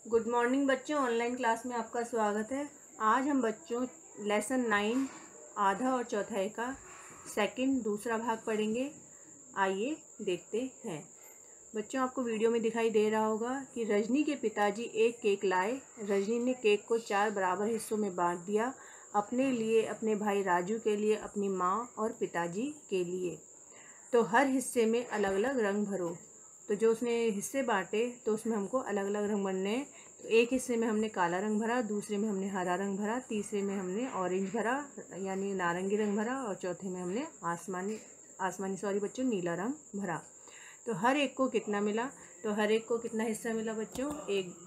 Good morning बच्चों, online class में आपका स्वागत है। आज हम बच्चों लेसन 9 आधा और चौथाई का सेकंड दूसरा भाग पढ़ेंगे। आइए देखते हैं। बच्चों, आपको वीडियो में दिखाई दे रहा होगा कि रजनी के पिताजी एक केक लाए। रजनी ने केक को 4 बराबर हिस्सों में बांट दिया, अपने लिए, अपने भाई राजू के लिए, अपनी माँ और पिताजी के लिए। तो हर हिस्से में अलग अलग रंग भरो। तो जो उसने हिस्से बांटे तो उसमें हमको अलग अलग रंग भरने हैं। तो एक हिस्से में हमने काला रंग भरा, दूसरे में हमने हरा रंग भरा, तीसरे में हमने ऑरेंज भरा यानी नारंगी रंग भरा, और चौथे में हमने नीला रंग भरा। तो हर एक को कितना मिला? तो हर एक को कितना हिस्सा मिला बच्चों?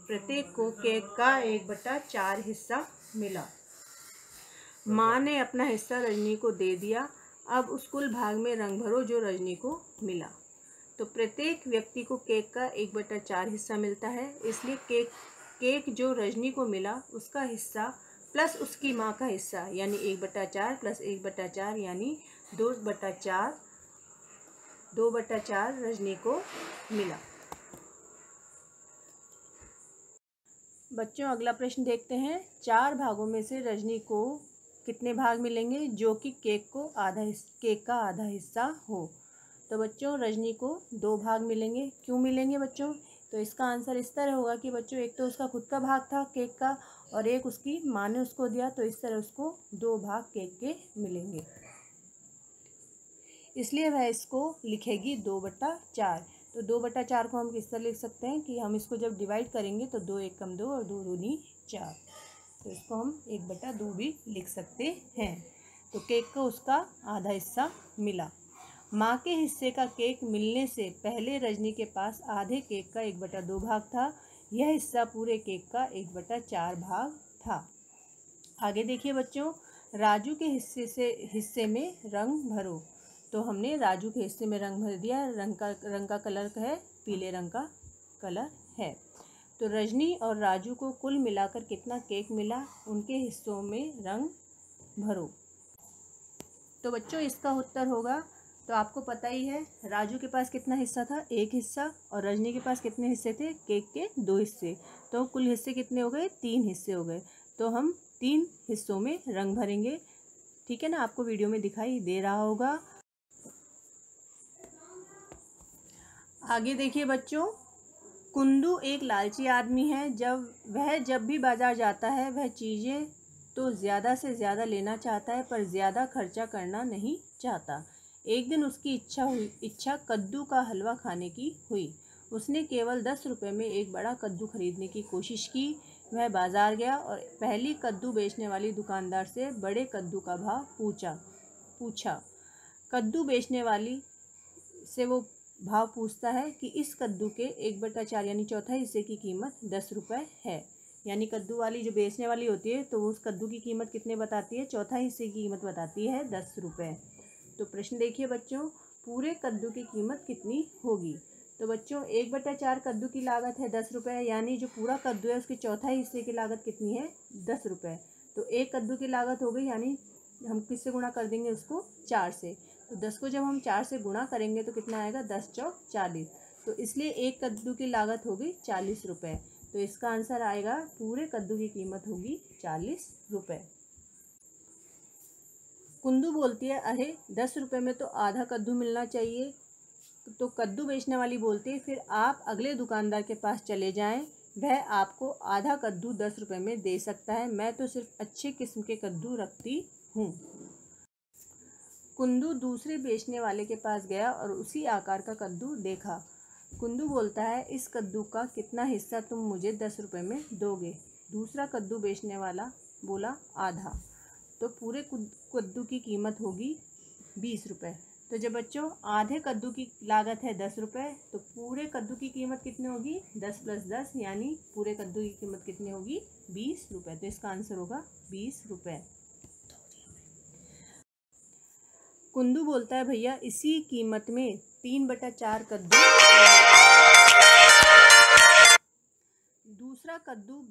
प्रत्येक को केक का 1/4 हिस्सा मिला। माँ ने अपना हिस्सा रजनी को दे दिया। अब उस कुल भाग में रंग भरो जो रजनी को मिला। तो प्रत्येक व्यक्ति को केक का 1/4 हिस्सा मिलता है, इसलिए केक जो रजनी को मिला उसका हिस्सा प्लस उसकी माँ का हिस्सा यानी 1/4 प्लस 1/4 यानी 2/4 रजनी को मिला। बच्चों, अगला प्रश्न देखते हैं। 4 भागों में से रजनी को कितने भाग मिलेंगे जो कि केक का आधा हिस्सा हो? तो बच्चों, रजनी को 2 भाग मिलेंगे। क्यों मिलेंगे बच्चों? तो इसका आंसर इस तरह होगा कि बच्चों, एक तो उसका खुद का भाग था केक का और एक उसकी माँ ने उसको दिया, तो इस तरह उसको 2 भाग केक के मिलेंगे। इसलिए वह इसको लिखेगी 2/4। तो 2/4 को हम किस तरह लिख सकते हैं कि हम इसको जब डिवाइड करेंगे तो 2 एकम 2 और 2 दूनी 4। तो इसको हम 1/2 भी लिख सकते हैं। तो केक को उसका आधा हिस्सा मिला। माँ के हिस्से का केक मिलने से पहले रजनी के पास आधे केक का 1/2 भाग था। यह हिस्सा पूरे केक का 1/4 भाग था। आगे देखिए बच्चों, राजू के हिस्से में रंग भरो। तो हमने राजू के हिस्से में रंग भर दिया। रंग का कलर है पीले रंग का कलर है। तो रजनी और राजू को कुल मिलाकर कितना केक मिला? उनके हिस्सों में रंग भरो। तो बच्चों, इसका उत्तर होगा, तो आपको पता ही है राजू के पास कितना हिस्सा था? 1 हिस्सा। और रजनी के पास कितने हिस्से थे? केक के 2 हिस्से। तो कुल हिस्से कितने हो गए? 3 हिस्से हो गए। तो हम 3 हिस्सों में रंग भरेंगे। ठीक है ना? आपको वीडियो में दिखाई दे रहा होगा। आगे देखिए बच्चों, कुंदू एक लालची आदमी है। जब भी बाजार जाता है वह चीज़ें तो ज़्यादा से ज़्यादा लेना चाहता है पर ज़्यादा खर्चा करना नहीं चाहता। एक दिन उसकी इच्छा कद्दू का हलवा खाने की हुई। उसने केवल 10 रुपये में एक बड़ा कद्दू खरीदने की कोशिश की। वह बाजार गया और पहली कद्दू बेचने वाली दुकानदार से बड़े कद्दू का भाव पूछा। कद्दू बेचने वाली से वो भाव पूछता है कि इस कद्दू के 1/4 यानी चौथा हिस्से की कीमत 10 रुपये है। यानी कद्दू वाली जो बेचने वाली होती है तो वो उस कद्दू की कीमत कितने बताती है? चौथा हिस्से की कीमत बताती है 10 रुपये। तो प्रश्न देखिए बच्चों, पूरे कद्दू की कीमत कितनी होगी? तो बच्चों, 1/4 कद्दू की लागत है 10 रुपये, यानी जो पूरा कद्दू है उसके चौथा हिस्से की लागत कितनी है? 10 रुपये। तो एक कद्दू की लागत हो गई, यानी हम किससे गुणा कर देंगे उसको? 4 से। तो 10 को जब हम 4 से गुणा करेंगे तो कितना आएगा? 10 चौक 40। तो इसलिए एक कद्दू की लागत होगी 40 रुपये। तो इसका आंसर आएगा, पूरे कद्दू की कीमत होगी 40 रुपये। कुंदू बोलती है, अरे 10 रुपये में तो आधा कद्दू मिलना चाहिए। तो कद्दू बेचने वाली बोलती है, फिर आप अगले दुकानदार के पास चले जाएं, वह आपको आधा कद्दू 10 रुपये में दे सकता है। मैं तो सिर्फ अच्छे किस्म के कद्दू रखती हूँ। कुंदू दूसरे बेचने वाले के पास गया और उसी आकार का कद्दू देखा। कुंदू बोलता है, इस कद्दू का कितना हिस्सा तुम मुझे 10 रुपये में दोगे? दूसरा कद्दू बेचने वाला बोला, आधा। तो पूरे कद्दू की कीमत होगी 20 रुपये। तो जब बच्चों आधे कद्दू की लागत है 10 रुपये, तो पूरे कद्दू की कीमत कितनी होगी? 10 + 10 यानी पूरे कद्दू की कीमत कितनी होगी? 20 रुपये। तो इसका आंसर होगा 20 रुपये। कुंदू बोलता है, भैया इसी कीमत में 3/4 कद्दू। दूसरा कद्दू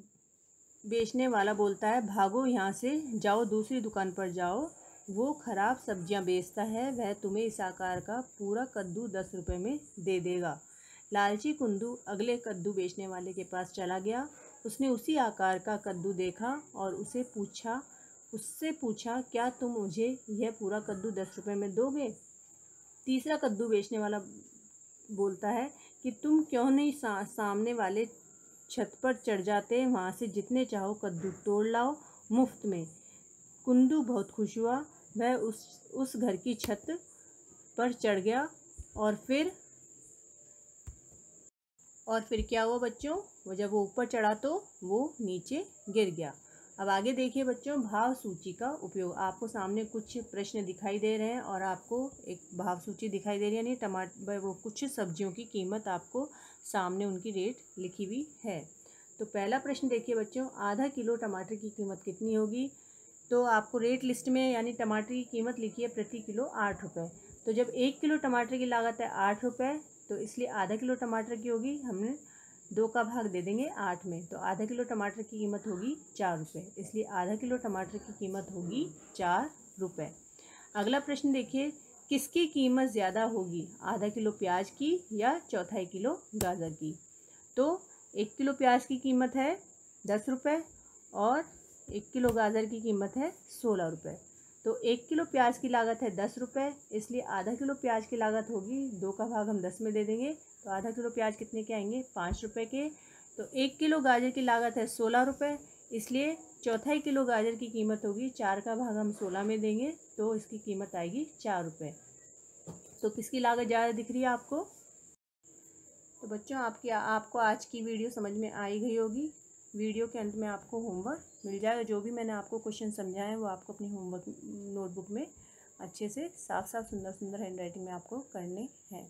बेचने वाला बोलता है, भागो यहाँ से, जाओ दूसरी दुकान पर जाओ, वो खराब सब्जियाँ बेचता है, वह तुम्हें इस आकार का पूरा कद्दू 10 रुपये में दे देगा। लालची कुंदू अगले कद्दू बेचने वाले के पास चला गया। उसने उसी आकार का कद्दू देखा और उससे पूछा क्या तुम मुझे यह पूरा कद्दू 10 रुपये में दोगे? तीसरा कद्दू बेचने वाला बोलता है कि तुम क्यों नहीं सामने वाले छत पर चढ़ जाते, वहाँ से जितने चाहो कद्दू तोड़ लाओ मुफ्त में। कुंदू बहुत खुश हुआ। वह उस घर की छत पर चढ़ गया और फिर क्या हुआ बच्चों? जब वो ऊपर चढ़ा तो वो नीचे गिर गया। अब आगे देखिए बच्चों, भाव सूची का उपयोग। आपको सामने कुछ प्रश्न दिखाई दे रहे हैं और आपको एक भाव सूची दिखाई दे रही है, यानी टमाटर वो कुछ सब्जियों की कीमत आपको सामने उनकी रेट लिखी हुई है। तो पहला प्रश्न देखिए बच्चों, आधा किलो टमाटर की कीमत कितनी होगी? तो आपको रेट लिस्ट में यानी टमाटर की कीमत लिखी है प्रति किलो 8 रुपये। तो जब 1 किलो टमाटर की लागत है 8 रुपये, तो इसलिए आधा किलो टमाटर की होगी, हमने 2 का भाग दे देंगे 8 में, तो आधा किलो टमाटर की कीमत होगी 4 रुपये। इसलिए आधा किलो टमाटर की कीमत होगी 4 रुपये। अगला प्रश्न देखिए, किसकी कीमत ज़्यादा होगी, आधा किलो प्याज की या चौथाई किलो गाजर की? तो 1 किलो प्याज की कीमत है 10 रुपये और 1 किलो गाजर की कीमत है 16 रुपये। तो 1 किलो प्याज की लागत है 10 रुपये, इसलिए आधा किलो प्याज की लागत होगी, 2 का भाग हम 10 में दे देंगे, तो आधा किलो प्याज कितने के आएंगे? 5 रुपये के। तो 1 किलो गाजर की लागत है 16 रुपये, इसलिए चौथाई किलो गाजर की कीमत होगी, 4 का भाग हम 16 में देंगे, तो इसकी कीमत आएगी 4 रुपये। तो किसकी लागत ज़्यादा दिख रही है आपको? तो बच्चों आपको आज की वीडियो समझ में आई गई होगी। वीडियो के अंत में आपको होमवर्क मिल जाएगा। जो भी मैंने आपको क्वेश्चन समझाए हैं वो आपको अपनी होमवर्क नोटबुक में अच्छे से साफ साफ सुंदर सुंदर हैंड राइटिंग में आपको करने हैं।